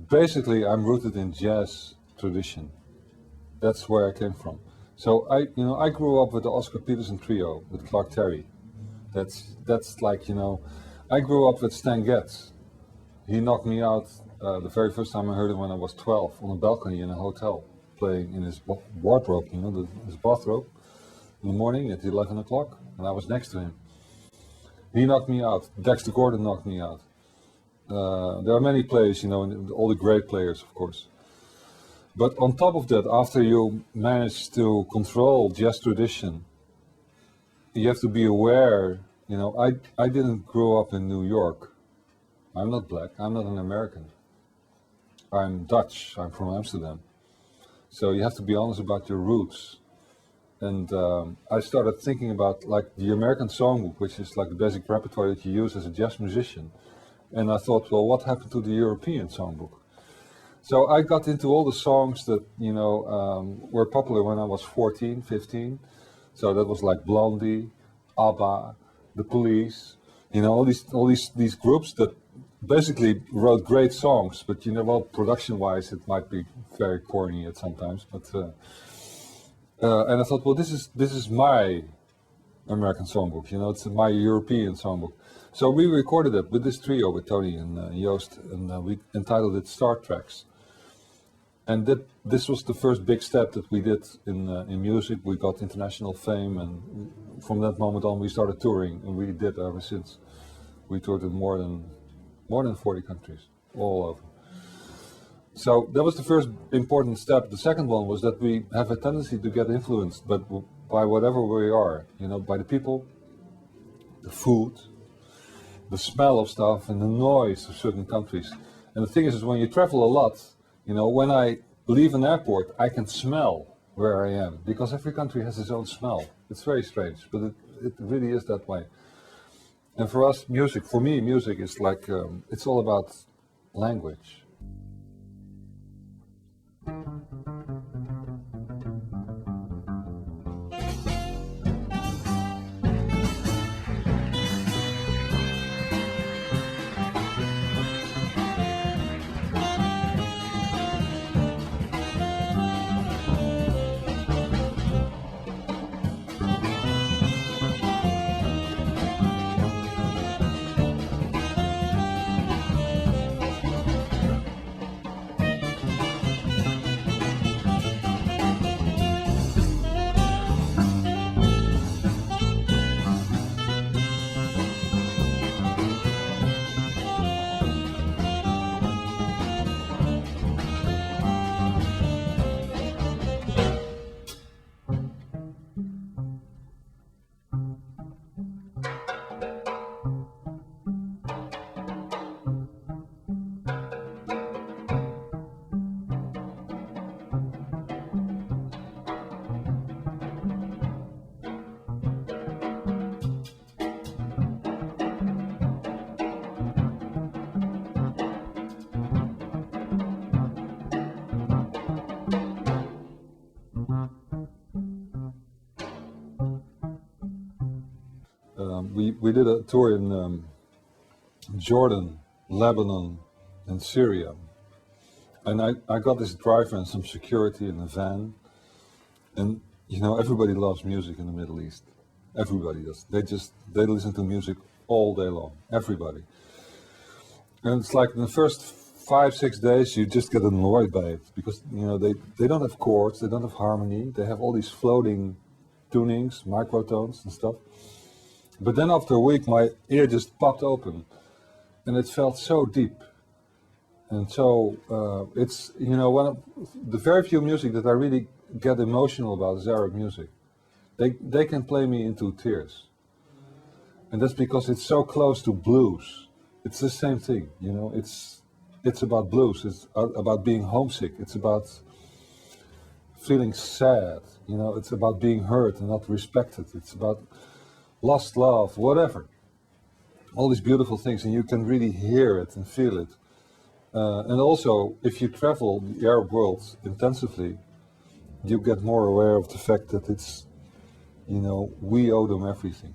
Basically, I'm rooted in jazz tradition. That's where I came from. So I grew up with the Oscar Peterson trio with Clark Terry. That's like, I grew up with Stan Getz. He knocked me out the very first time I heard him when I was 12 on a balcony in a hotel, playing in his wardrobe, his bathrobe, in the morning at 11 o'clock, and I was next to him. He knocked me out. Dexter Gordon knocked me out. There are many players, all the great players, of course. But on top of that, after you manage to control jazz tradition, you have to be aware, I didn't grow up in New York. I'm not black, I'm not an American. I'm Dutch, I'm from Amsterdam. So you have to be honest about your roots. And I started thinking about like the American songbook, which is like the basic repertoire that you use as a jazz musician. And I thought, well, what happened to the European songbook? So I got into all the songs that, were popular when I was 14, 15. So that was like Blondie, ABBA, The Police, all these groups that basically wrote great songs, but well, production-wise, it might be very corny at sometimes. But and I thought, well, this is my American songbook. It's my European songbook. So we recorded it with this trio with Tony and Joost, and we entitled it Star Tracks. And this was the first big step that we did in music. We got international fame, and from that moment on, we started touring, and we did ever since. We toured in more than 40 countries, all over. So that was the first important step. The second one was that we have a tendency to get influenced, but by whatever we are, by the people, the food, the smell of stuff, and the noise of certain countries. And the thing is when you travel a lot, when I leave an airport, I can smell where I am, because every country has its own smell. It's very strange, but it really is that way. And for us, for me, music is like, it's all about language. We did a tour in Jordan, Lebanon, and Syria. And I got this driver and some security in a van. And, everybody loves music in the Middle East. Everybody does. They listen to music all day long. Everybody. And it's like in the first 5-6 days, you just get annoyed by it. Because, they don't have chords, they don't have harmony. They have all these floating tunings, microtones and stuff. But then after a week, my ear just popped open, and it felt so deep. And so it's, one of the very few music that I really get emotional about is Arab music. They can play me into tears. And that's because it's so close to blues. It's the same thing, it's about blues, it's about being homesick, it's about feeling sad, it's about being hurt and not respected, it's about lost love, whatever. All these beautiful things, and you can really hear it and feel it. And also, if you travel the Arab world intensively, you get more aware of the fact that it's, we owe them everything.